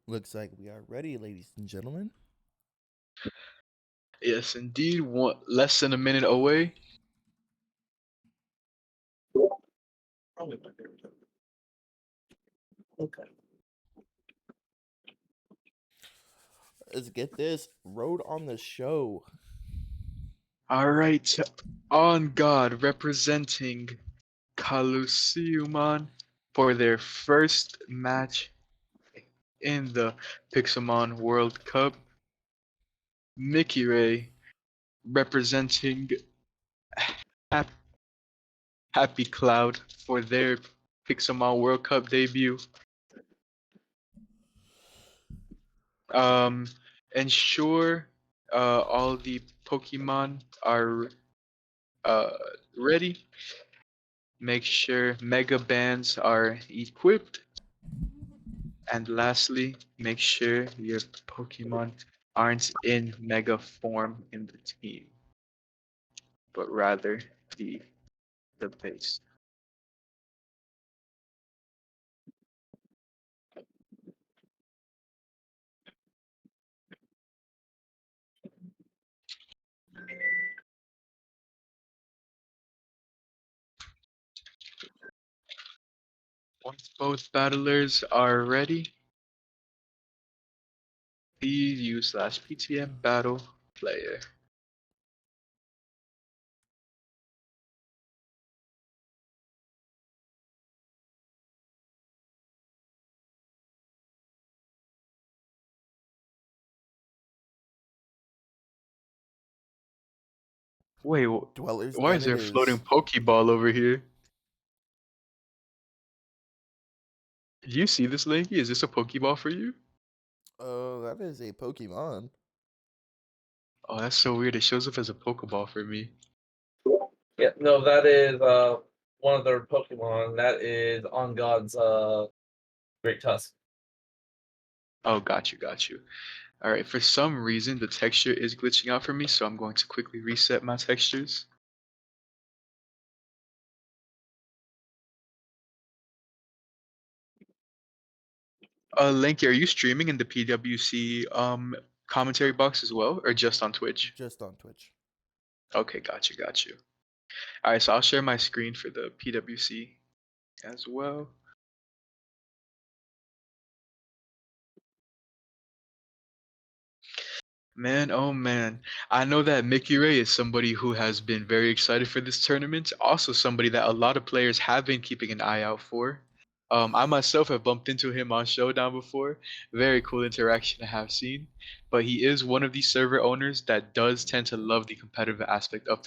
Looks like we are ready, ladies and gentlemen. Yes, indeed. Less than a minute away. Okay. Let's get this. Road on the show. All right. On God, representing Colosseumon for their first match in the Pixelmon World Cup. Mickey Ray representing Hap- Happy Cloud for their Pixelmon World Cup debut. Um, ensure all the Pokemon are uh, ready. Make sure Mega Bands are equipped. And lastly, make sure your Pokemon aren't in Mega form in the team, but rather the base. Once both battlers are ready, please use /PTM battle player. Wait, Dwellers why den is it there a floating is. Pokeball over here? Do you see this, Lanky? Is this a Pokeball for you? Oh, that is a Pokemon. Oh, that's so weird. It shows up as a Pokeball for me. Yeah, no, that is one of their Pokemon. That is on God's Great Tusk. Oh, got you. All right, for some reason the texture is glitching out for me, so I'm going to quickly reset my textures. Lanky, are you streaming in the PWC commentary box as well, or just on Twitch? Just on Twitch. Okay, got you. All right, so I'll share my screen for the PWC as well. Man, oh man. I know that Mickey Ray is somebody who has been very excited for this tournament. Also somebody that a lot of players have been keeping an eye out for. I myself have bumped into him on Showdown before. Very cool interaction I have seen. But he is one of these server owners that does tend to love the competitive aspect of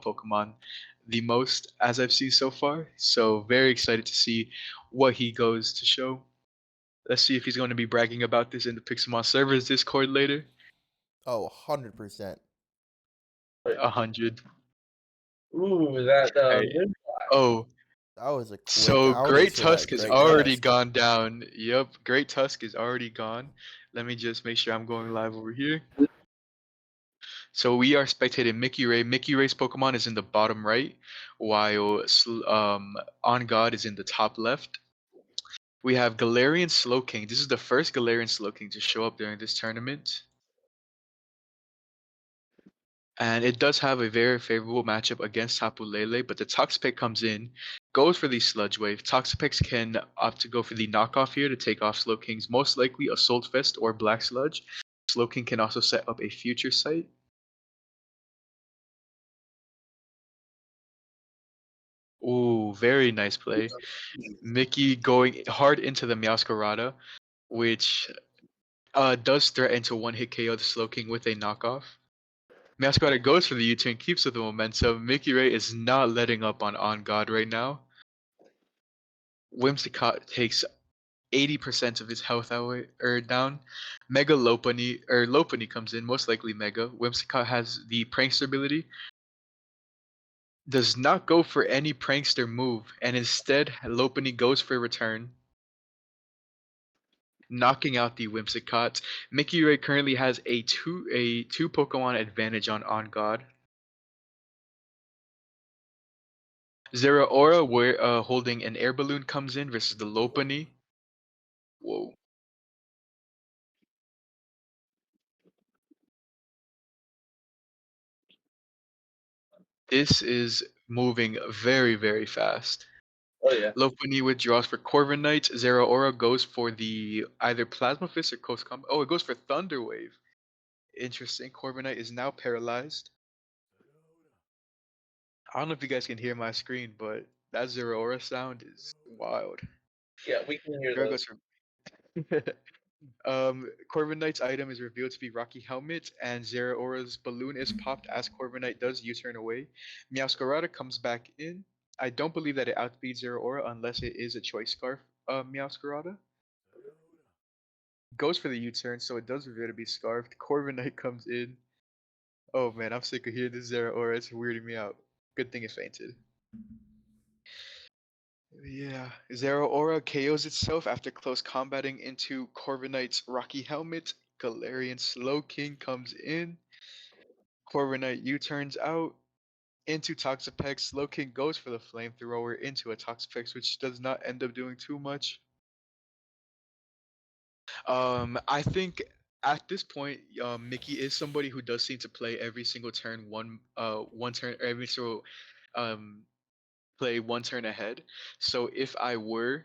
Pokemon the most, as I've seen so far. So very excited to see what he goes to show. Let's see if he's going to be bragging about this in the Pixelmon servers Discord later. Oh, 100%. 100. Ooh, that Hey. Oh, That was a quick so outage Great for that Tusk has Great already Tusk. gone down. Yep, Great Tusk is already gone. Let me just make sure I'm going live over here. So we are spectating Mickey Ray. Mickey Ray's Pokemon is in the bottom right, while On God is in the top left. We have Galarian Slowking. This is the first Galarian Slowking to show up during this tournament. And it does have a very favorable matchup against Tapu Lele, but the Toxapex comes in, goes for the Sludge Wave. Toxapex can opt to go for the knockoff here to take off Slowking's most likely Assault Vest or Black Sludge. Slowking can also set up a Future Sight. Ooh, very nice play. Mickey going hard into the Meowscarada, which does threaten to one-hit KO the Slowking with a knockoff. Meowscarada goes for the U-turn, keeps with the momentum. Mickey Ray is not letting up on God right now. Whimsicott takes 80% of his health away or down. Mega Lopunny comes in, most likely Mega. Whimsicott has the Prankster ability. Does not go for any Prankster move, and instead Lopunny goes for a return, knocking out the Whimsicott. Mickey Ray currently has a two Pokemon advantage on God. Zeraora holding an air balloon comes in versus the Lopunny. Whoa. This is moving very, very fast. Oh yeah. Lopunny withdraws for Corviknight. Knight. Zero Aura goes for the either Plasma Fist or Coast Combo. Oh, it goes for Thunder Wave. Interesting. Corviknight Knight is now paralyzed. I don't know if you guys can hear my screen, but that Zero Aura sound is wild. Yeah, we can hear There those. goes for Corviknight's Knight's item is revealed to be Rocky Helmet, and Zero Aura's balloon is popped as Corviknight Knight does U-turn away. Meowscarada comes back in. I don't believe that it outspeeds Zero Aura unless it is a Choice Scarf Meowscarada. Goes for the U-turn, so it does reveal to be Scarfed. Corviknight Knight comes in. Oh man, I'm sick of hearing this Zero Aura. It's weirding me out. Good thing it fainted. Yeah, Zero Aura KOs itself after close combating into Corviknight's Rocky Helmet. Galarian Slowking comes in. Corviknight U-turns out into Toxapex. Slowking goes for the flamethrower into a Toxapex, which does not end up doing too much. I think at this point, Mickey is somebody who does seem to play every single turn one turn every single um play one turn ahead. So if I were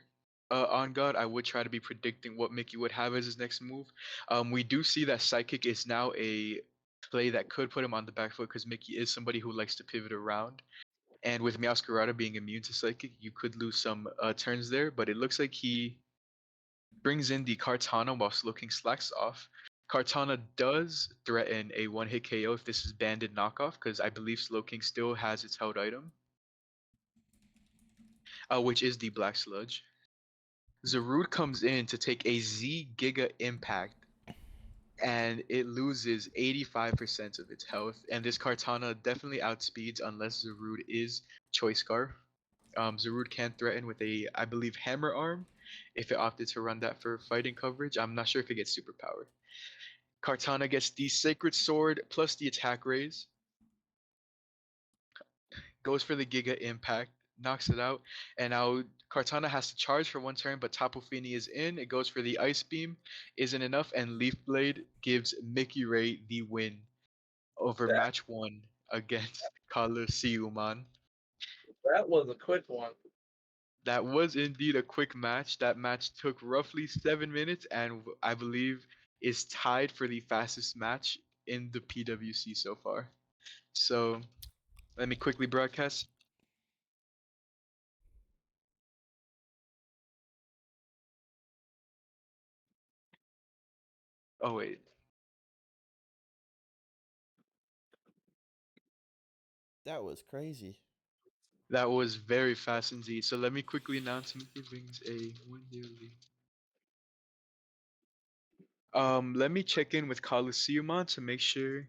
on God, I would try to be predicting what Mickey would have as his next move. We do see that Psychic is now a play that could put him on the back foot because Mickey is somebody who likes to pivot around. And with Meowscarada being immune to Psychic, you could lose some turns there. But it looks like he brings in the Kartana while Slowking slacks off. Kartana does threaten a one-hit KO if this is banded knockoff because I believe Slowking still has its held item, which is the Black Sludge. Zarude comes in to take a Z Giga Impact, and it loses 85% of its health. And this Kartana definitely outspeeds unless Zarude is Choice Scarf. Zarude can threaten with a, I believe, Hammer Arm if it opted to run that for fighting coverage. I'm not sure if it gets superpowered. Kartana gets the Sacred Sword plus the attack raise, goes for the Giga Impact, knocks it out, and now Kartana has to charge for one turn, but Tapu Fini is in. It goes for the Ice Beam, isn't enough, and Leaf Blade gives Mickey Ray the win over That match 1 against Colosseumon. that was a quick one. That was indeed a quick match. That match took roughly 7 minutes, and I believe is tied for the fastest match in the PWC so far. So let me quickly broadcast. Oh wait, That was crazy. that was very fast indeed. So let me quickly announce Mickey brings a 1-0 lead. Let me check in with Colosseumon to make sure.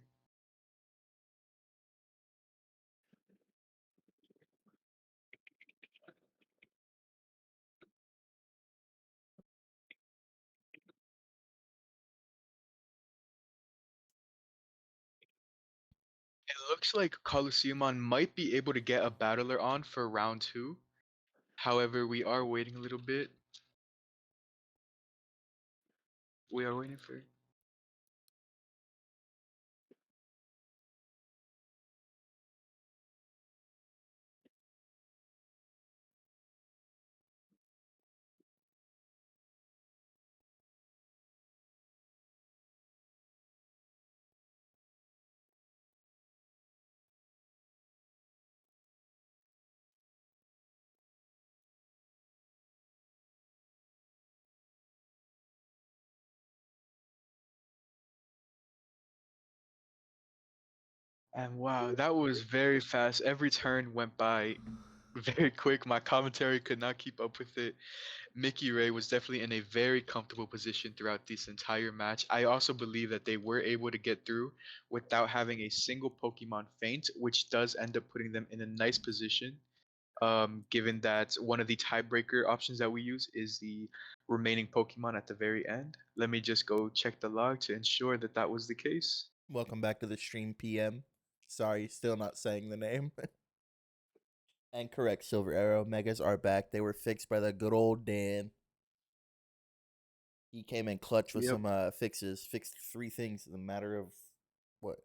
It looks like Colosseumon might be able to get a battler on for round 2. However, we are waiting a little bit. We are waiting for. And wow, that was very fast. Every turn went by very quick. My commentary could not keep up with it. Mickey Ray was definitely in a very comfortable position throughout this entire match. I also believe that they were able to get through without having a single Pokemon faint, which does end up putting them in a nice position. Given that one of the tiebreaker options that we use is the remaining Pokemon at the very end. Let me just go check the log to ensure that that was the case. Welcome back to the stream, PM. Sorry, still not saying the name. And correct, Silver Arrow. Megas are back. They were fixed by the good old Dan. He came in clutch with Yep. some fixes. Fixed 3 things in a matter of what,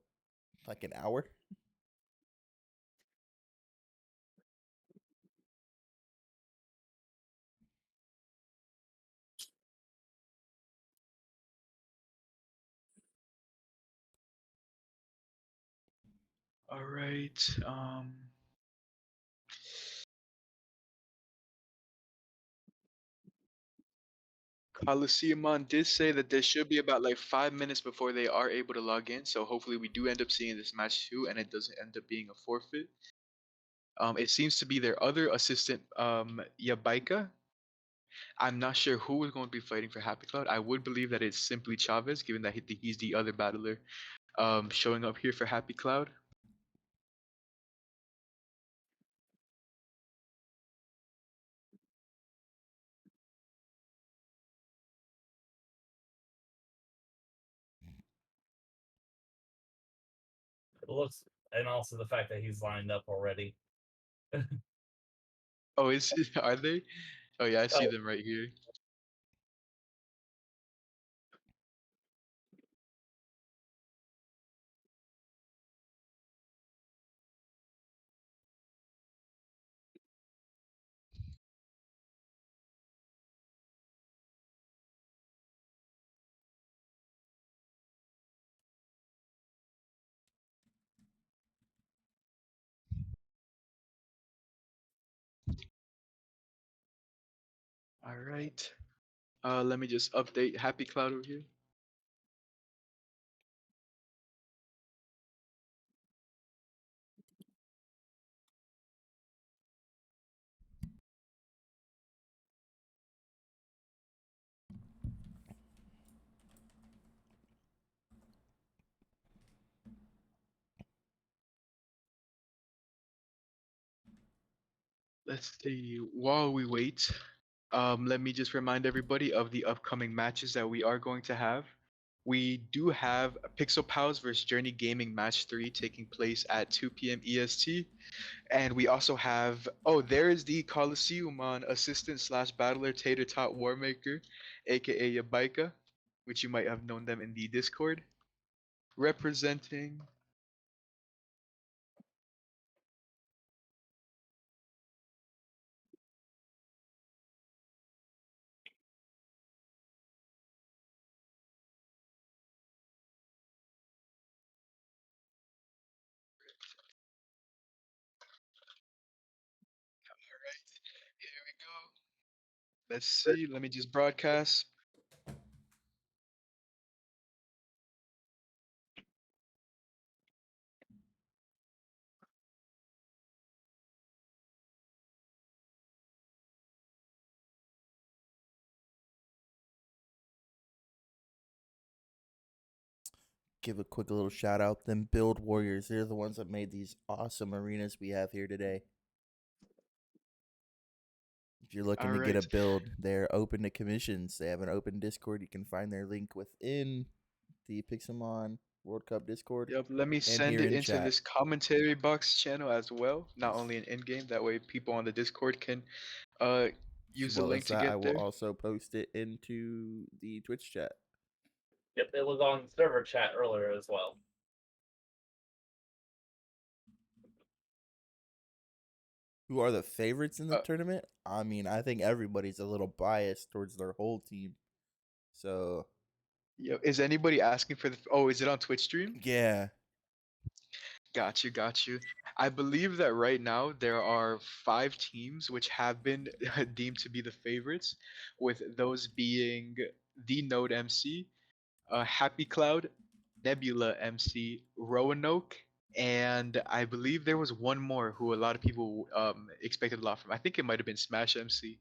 like an hour? All right. Coliseumon did say that there should be about like 5 minutes before they are able to log in. So hopefully we do end up seeing this match too, and it doesn't end up being a forfeit. It seems to be their other assistant, Yabaika. I'm not sure who is going to be fighting for Happy Cloud. I would believe that it's simply Chavez, given that he's the other battler showing up here for Happy Cloud. It looks, and also the fact that he's lined up already. Oh, are they? Oh yeah, I see Oh, them right here. All right. Let me just update Happy Cloud over here. Let's see. While we wait, let me just remind everybody of the upcoming matches that we are going to have. We do have Pixel Pals versus Journey Gaming Match 3 taking place at 2 p.m. EST. And we also have, oh, there is the Coliseumon assistant slash battler Tater Tot Warmaker, aka Yabaika, which you might have known them in the Discord, representing. All right, here we go. Let's see. Let me just broadcast. Give a quick little shout out. Them Build Warriors, they're the ones that made these awesome arenas we have here today. If you're looking All to get a right. build, they're open to commissions. They have an open Discord. You can find their link within the Pixelmon World Cup Discord Yep, let me and send here it in into chat. this commentary box channel as well, not As, only in in-game. That way people on the Discord can uh as use the well link as to that, I get will there. also post it into the Twitch chat. yep, it was on server chat earlier as well. Who are the favorites in the Uh, tournament? I mean, I think everybody's a little biased towards their whole team. So, is anybody asking for the? Oh, is it on Twitch stream? yeah. Got you, got you. I believe that right now there are 5 teams which have been deemed to be the favorites, with those being the Node MC, Happy Cloud, Nebula MC, Roanoke, and I believe there was one more who a lot of people expected a lot from. I think it might have been Smash MC.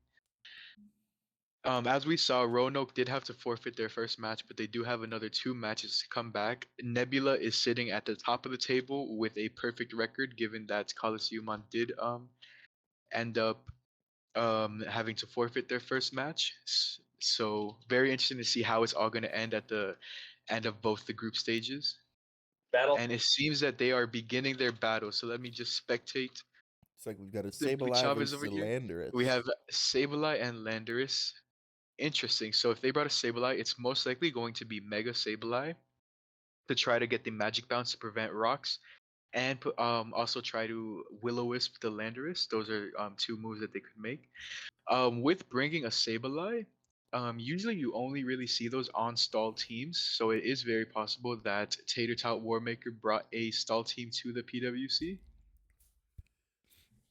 As we saw, Roanoke did have to forfeit their first match, but they do have another 2 matches to come back. Nebula is sitting at the top of the table with a perfect record, given that Coliseumon did end up having to forfeit their first match. So very interesting to see how it's all going to end at the end of both the group stages. Battle. And it seems that they are beginning their battle. So let me just spectate It's like we've got a Simply Sableye Chavez versus over a here. We Landorus. have Sableye and Landorus. Interesting. So if they brought a Sableye, it's most likely going to be Mega Sableye to try to get the Magic Bounce to prevent rocks, and also try to Will-O-Wisp the Landorus. Those are 2 moves that they could make. With bringing a Sableye, Usually you only really see those on stall teams, so it is very possible that Tater Tot Warmaker brought a stall team to the PWC.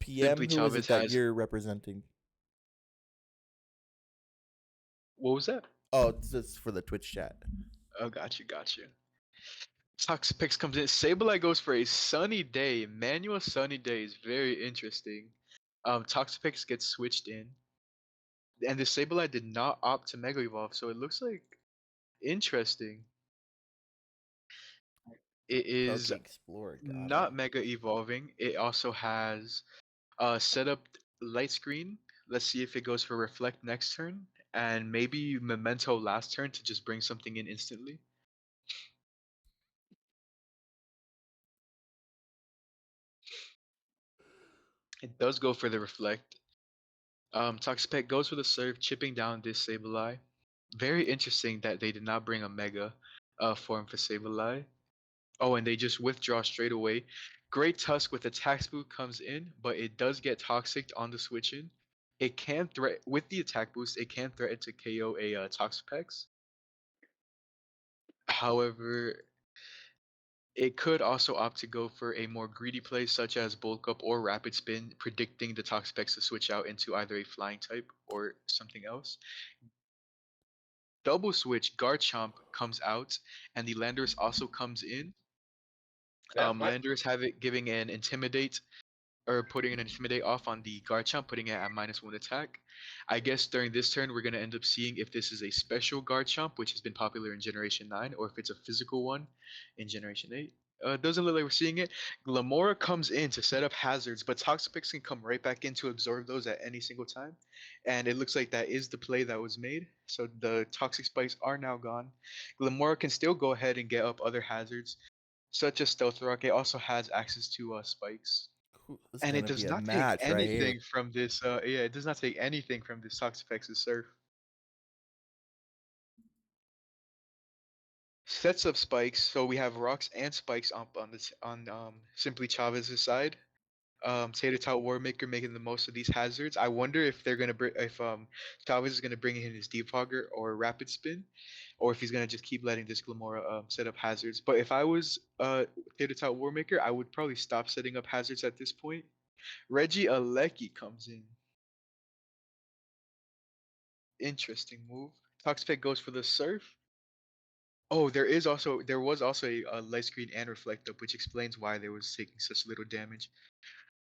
PM, Simply who is it Chavez that has. you're representing? What was that? Oh, it's just for the Twitch chat. Oh, got you. Toxipix comes in. Sableye goes for a sunny day. Manual sunny day is very interesting. Toxipix gets switched in. And the Sableye did not opt to Mega Evolve, so it looks like interesting. It is Poke Explorer, got not it. Mega Evolving. It also has set up Light Screen. Let's see if it goes for Reflect next turn. And maybe Memento last turn to just bring something in instantly. It does go for the Reflect. Toxipet goes for the Surf, chipping down this Sableye. Very interesting that they did not bring a Mega form for Sableye. Oh, and they just withdraw straight away. Great Tusk with attack boost comes in, but it does get toxic on the switch in. It can threat with the attack boost. It can threaten to KO a Toxapex. However, it could also opt to go for a more greedy play, such as Bulk Up or Rapid Spin, predicting the Toxapex to switch out into either a flying type or something else. Double switch, Garchomp comes out, and the Landorus also comes in. Yeah, Landorus have it giving an Intimidate or putting an Intimidate off on the Garchomp, putting it at -1 attack. I guess during this turn, we're going to end up seeing if this is a special Garchomp, which has been popular in Generation 9, or if it's a physical one in Generation 8. Doesn't look like we're seeing it. Glamora comes in to set up hazards, but Toxapex can come right back in to absorb those at any single time. And it looks like that is the play that was made. So the Toxic Spikes are now gone. Glamora can still go ahead and get up other hazards, such as Stealth Rock. It also has access to spikes. This is And it gonna does be a not take match right here. anything from this. Yeah, it does not take anything from this Toxapex Surf. Sets up spikes, so we have rocks and spikes up on this on Simply Chavez's side. Tater Tot Warmaker making the most of these hazards. I wonder if they're gonna bring if Chavez is gonna bring in his Defogger or Rapid Spin, or if he's gonna just keep letting this Glamora set up hazards. But if I was Tater Tot Warmaker, I would probably stop setting up hazards at this point. Reggie Alecki comes in. Interesting move. Toxpic goes for the Surf. Oh, there was also a light screen and reflect up, which explains why they was taking such little damage.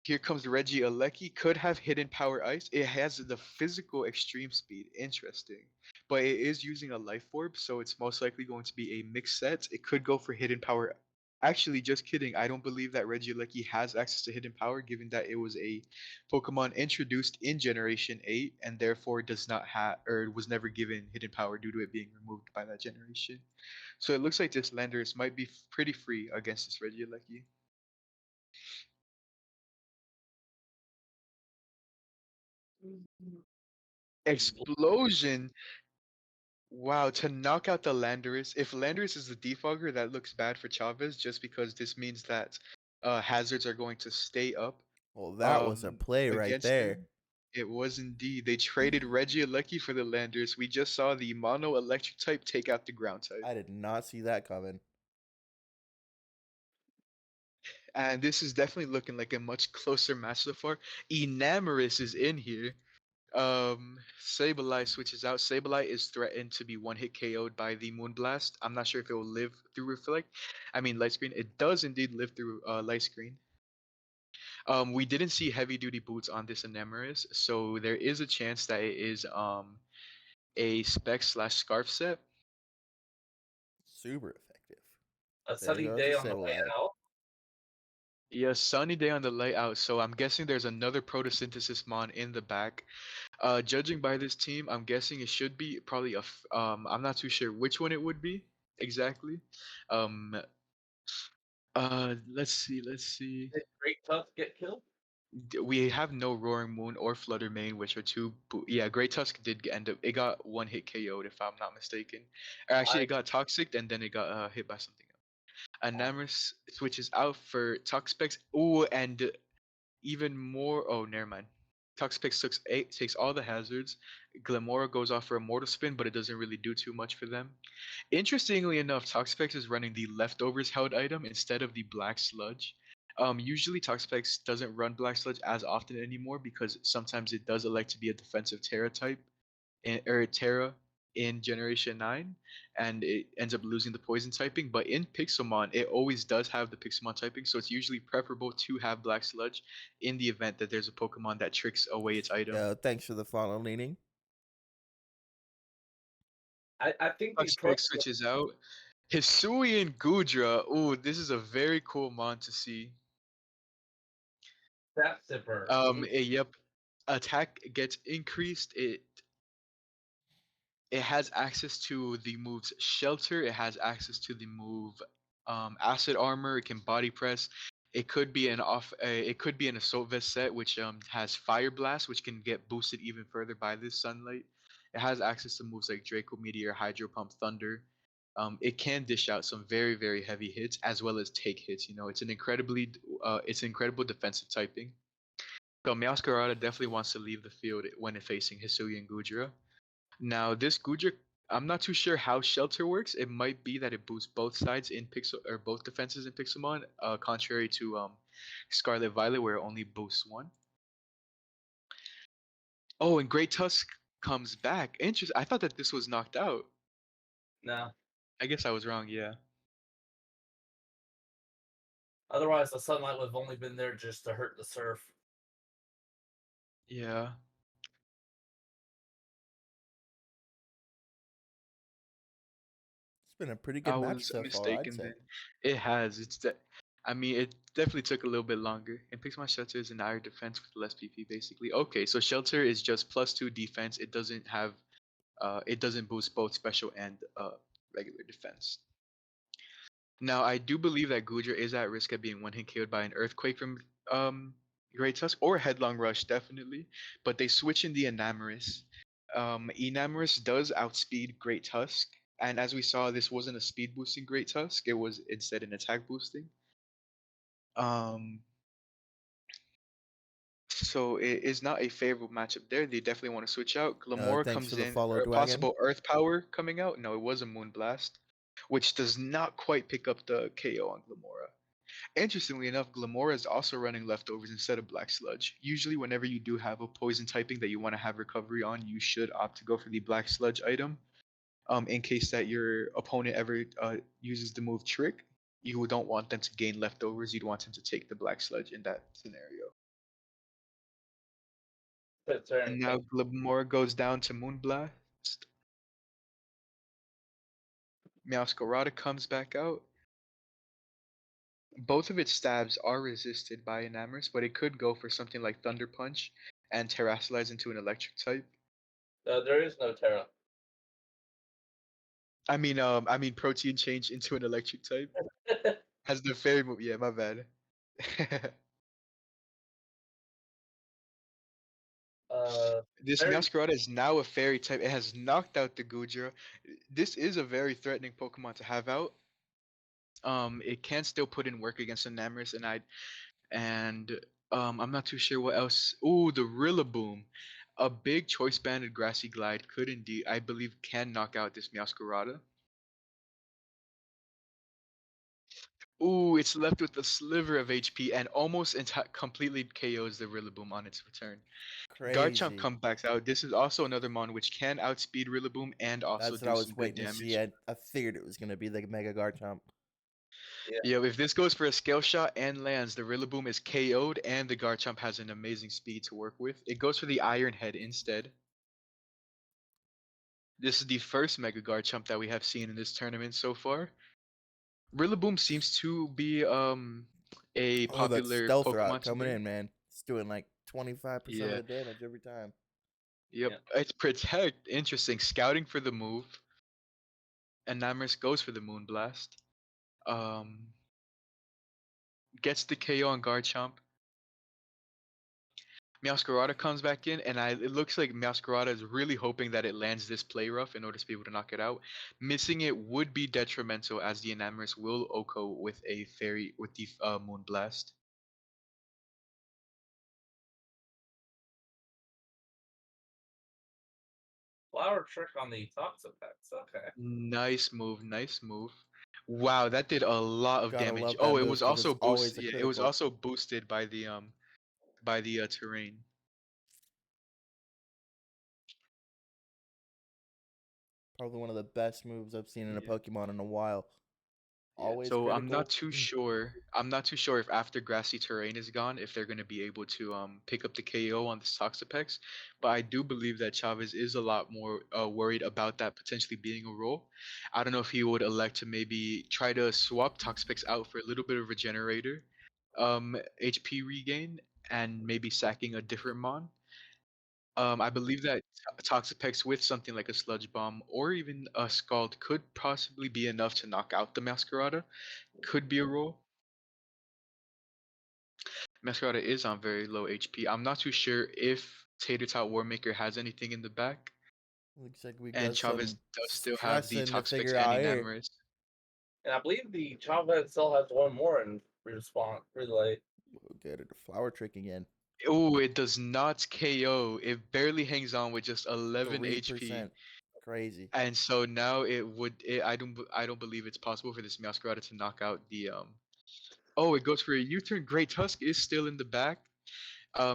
Here comes Reggie Alecki. Could have hidden power ice. It has the physical extreme speed. Interesting. But it is using a life orb, so it's most likely going to be a mixed set. It could go for hidden power. Actually, just kidding. I don't believe that Reggie Alecki has access to hidden power, given that it was a Pokemon introduced in Generation 8 and therefore does not have or was never given hidden power due to it being removed by that generation. So it looks like this Landers might be pretty free against this Reggie Alecki. Explosion. Wow, to knock out the Landorus. If Landorus is the defogger, that looks bad for Chavez just because this means that hazards are going to stay up Well, that was a play right against there. him. It was indeed. They traded Reggie Alecki for the Landorus. We just saw the mono electric type take out the ground type. I did not see that coming. And this is definitely looking like a much closer match so far. Enamorous is in here. Sableye switches out. Sableye is threatened to be one hit KO'd by the Moonblast. I'm not sure if it will live through Reflect. I mean Light Screen. It does indeed live through Light Screen. We didn't see heavy duty boots on this Enamorous, so there is a chance that it is a spec slash scarf set. Super effective. A There sunny goes day the on the way Sableye. out. Yeah, sunny day on the layout, so I'm guessing there's another photosynthesis mon in the back. Judging by this team, I'm guessing it should be probably I'm not too sure which one it would be exactly. Um, let's see. Did Great Tusk get killed? We have no Roaring Moon or Flutter Mane, which are two. Yeah, Great Tusk did end up. It got one hit KO'd if I'm not mistaken. Or actually, it got toxic and then it got hit by something else. Enamorous switches out for Toxpex. Ooh, and even more. Oh, never mind. Toxapex takes all the hazards. Glamora goes off for a Mortal Spin, but it doesn't really do too much for them. Interestingly enough, Toxapex is running the Leftovers held item instead of the Black Sludge. Usually Toxapex doesn't run Black Sludge as often anymore because sometimes it does elect to be a defensive Terra type, or Terra in Generation 9, and it ends up losing the poison typing. But in Pixelmon, it always does have the Pixelmon typing, so it's usually preferable to have Black Sludge in the event that there's a Pokemon that tricks away its item. Thanks for the follow, leaning. I think the Toxapex approach switches out. Hisuian Gudra. Ooh, this is a very cool mon to see. that zipper. Yep. Attack gets increased. It has access to the moves Shelter. It has access to the move Acid Armor. It can body press. It could be it could be an Assault Vest set, which has Fire Blast, which can get boosted even further by this sunlight. It has access to moves like Draco Meteor, Hydro Pump, Thunder. It can dish out some very, very heavy hits as well as take hits. You know, it's an incredible defensive typing. So Meowscarada definitely wants to leave the field when facing Hisuian Gudra. Now, this Gudra, I'm not too sure how Shelter works. It might be that it boosts both sides in Pixel or both defenses in Pixelmon, contrary to Scarlet Violet, where it only boosts one. Oh, and Great Tusk comes back. Interesting. I thought that this was knocked out. No. I guess I was wrong. Yeah. Otherwise, the sunlight would have only been there just to hurt the surf. Yeah. It's been a pretty I good match was so far, I'd mistaken say. then. It has. I mean, it definitely took a little bit longer. And Pixelmon Shelter is an higher defense with less PP, basically. Okay, so Shelter is just +2 defense. It doesn't have, it doesn't boost both special and regular defense. Now, I do believe that Gudra is at risk of being one-hit KO'd by an Earthquake from Great Tusk, or Headlong Rush, definitely. But they switch in the Enamorus. Enamorus does outspeed Great Tusk, and as we saw, this wasn't a speed boosting Great Tusk, it was instead an attack boosting. So it is not a favorable matchup there. They definitely want to switch out. Glamora Thanks comes for the in, follow, or Dwagon. possible Earth Power coming out. No, it was a Moonblast, which does not quite pick up the KO on Glamora. Interestingly enough, Glamora is also running leftovers instead of Black Sludge. Usually, whenever you do have a poison typing that you want to have recovery on, you should opt to go for the Black Sludge item. In case that your opponent ever uses the move Trick, you don't want them to gain leftovers. You'd want them to take the Black Sludge in that scenario. And now Glamora goes down to Moonblast. Meowscarada comes back out. Both of its stabs are resisted by Enamorus, but it could go for something like Thunder Punch and Terrasilize into an electric type. There is no Terra. I mean Protein Change into an electric type. Has the fairy move. Yeah, my bad. This Meowscarada is now a fairy type. It has knocked out the Gudra. This is a very threatening Pokemon to have out. It can still put in work against Enamorus, and I'm not too sure what else. Ooh, the Rillaboom. A big choice banded Grassy Glide could indeed, I believe, can knock out this Meowscarada. Ooh, it's left with a sliver of HP and almost completely KOs the Rillaboom on its return. Garchomp Crazy. comes back out. This is also another mon which can outspeed Rillaboom and also That's what do I was some good waiting to damage. see. I figured it was going to be the Mega Garchomp. Yeah, if this goes for a scale shot and lands, the Rillaboom is KO'd and the Garchomp has an amazing speed to work with. It goes for the Iron Head instead. This is the first Mega Garchomp that we have seen in this tournament so far. Rillaboom seems to be a Oh, that popular stealth Pokemon rock coming today. in, man. It's doing like 25% Yeah. of the damage every time. Yep. Yeah. It's Protect. Interesting. Scouting for the move. Enamorus goes for the Moonblast. Gets the KO on Garchomp. Meowscarada comes back in, and it looks like Meowscarada is really hoping that it lands this play rough in order to be able to knock it out. Missing it would be detrimental, as the Enamorus will OHKO with the Moonblast. flower trick on the Toxapex. Okay. Nice move, nice move. Wow, that did a lot of Gotta damage. love that Oh, it move was because also it's always boosted. a Yeah, it was critical. also boosted by the terrain. Probably one of the best moves I've seen in a Yeah. Pokemon in a while. Yeah, Always so I'm critical. not too sure. I'm not too sure if after grassy terrain is gone, if they're going to be able to pick up the KO on this Toxapex. But I do believe that Chavez is a lot more worried about that potentially being a role. I don't know if he would elect to maybe try to swap Toxapex out for a little bit of Regenerator, HP regain, and maybe sacking a different Mon. I believe that Toxapex with something like a Sludge Bomb or even a Scald could possibly be enough to knock out the Masquerada. Could be a roll. Masquerada is on very low HP. I'm not too sure if Tater Tot Warmaker has anything in the back, Looks like we and got Chavez some does still have the stressing to Toxapex figure and out here. Enamorous. And I believe the Chavez still has one more in response relay. We'll get it. Flower trick again. Oh, it does not KO. It barely hangs on with just 11 HP. 3%. Crazy. And so now I don't believe it's possible for this Masquerada to knock out the Oh, it goes for a U-turn. Great Tusk is still in the back.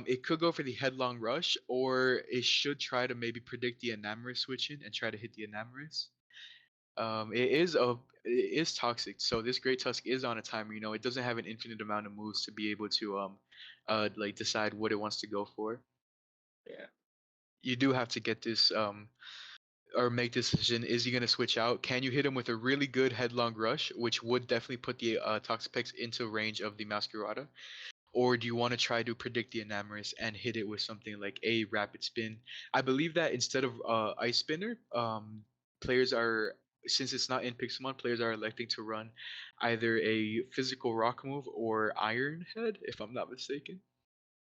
It could go for the headlong rush, or it should try to maybe predict the Enamorous switch in and try to hit the Enamorous. It is toxic, so this Great Tusk is on a timer. It doesn't have an infinite amount of moves to be able to like decide what it wants to go for. Yeah. You do have to get this or make this decision. Is he going to switch out? Can you hit him with a really good headlong rush, which would definitely put the Toxapex into range of the Masquerada? Or do you want to try to predict the Enamorous and hit it with something like a Rapid Spin? I believe that instead of Ice Spinner, players are, since it's not in Pixelmon, players are electing to run either a physical rock move or Iron Head, if I'm not mistaken.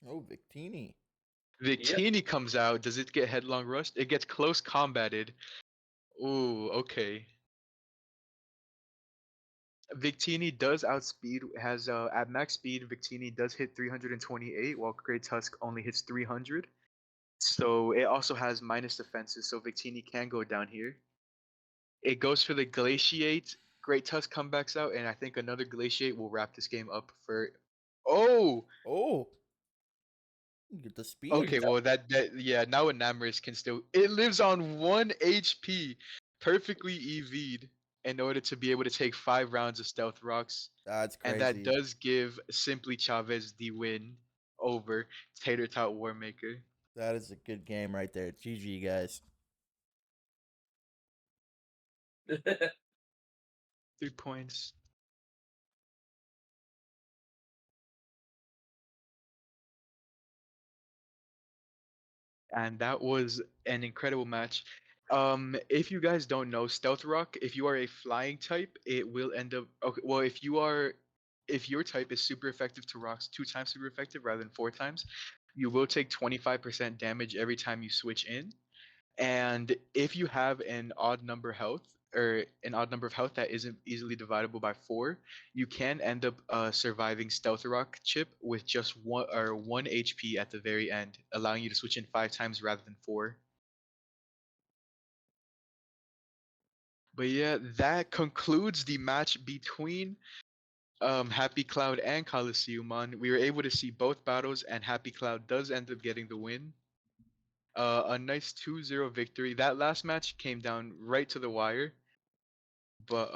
Oh, Victini. Victini comes out. Does it get headlong rushed? It gets close combated. Ooh, okay. Victini does outspeed, has at max speed, Victini does hit 328, while Great Tusk only hits 300. So it also has minus defenses, so Victini can go down here. It goes for the Glaciate. Great Tusk comebacks out, and I think another Glaciate will wrap this game up for. Oh! Oh. Get the speed. Okay, well yeah, now Enamorous can still. It lives on 1 HP, perfectly EV'd in order to be able to take 5 rounds of Stealth Rocks. That's And that crazy. does give Simply Chavez the win over Tater Tot Warmaker. That is a good game right there. GG, guys. 3 points. And that was an incredible match. If you guys don't know, Stealth Rock, if you are a flying type, it will end up. Okay, well, if your type is super effective to rocks, 2 times super effective rather than 4 times, you will take 25% damage every time you switch in. And if you have an odd number health or an odd number of health that isn't easily dividable by 4, you can end up surviving Stealth Rock chip with just 1 HP at the very end, allowing you to switch in 5 times rather than 4. But yeah, that concludes the match between Happy Cloud and Coliseumon. We were able to see both battles, and Happy Cloud does end up getting the win. A nice 2-0 victory. That last match came down right to the wire, but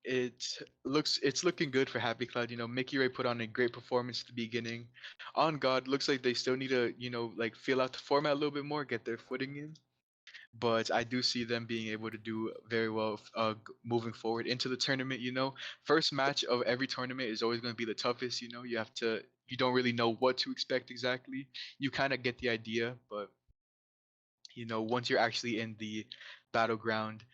it's looking good for Happy Cloud. Mickey Ray put on a great performance at the beginning. On God, looks like they still need to, like feel out the format a little bit more, get their footing in. But I do see them being able to do very well moving forward into the tournament. First match of every tournament is always going to be the toughest. You don't really know what to expect exactly. You kind of get the idea, but once you're actually in the battleground,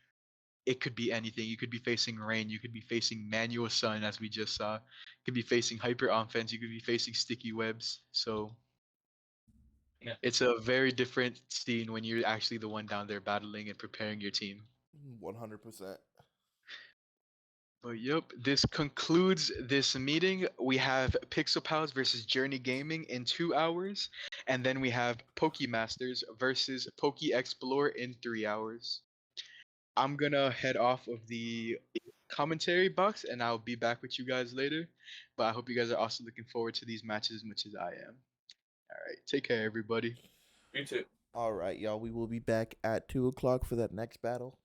it could be anything. You could be facing rain. You could be facing manual sun, as we just saw. You could be facing hyper offense. You could be facing sticky webs. So Yeah. it's a very different scene when you're actually the one down there battling and preparing your team. 100%. But yep, this concludes this meeting. We have Pixel Pals versus Journey Gaming in 2 hours, And then we have Pokemasters versus Poke Explore in 3 hours. I'm gonna head off of the commentary box and I'll be back with you guys later. But I hope you guys are also looking forward to these matches as much as I am. All right, take care, everybody. You too. All right, y'all. We will be back at 2 o'clock for that next battle.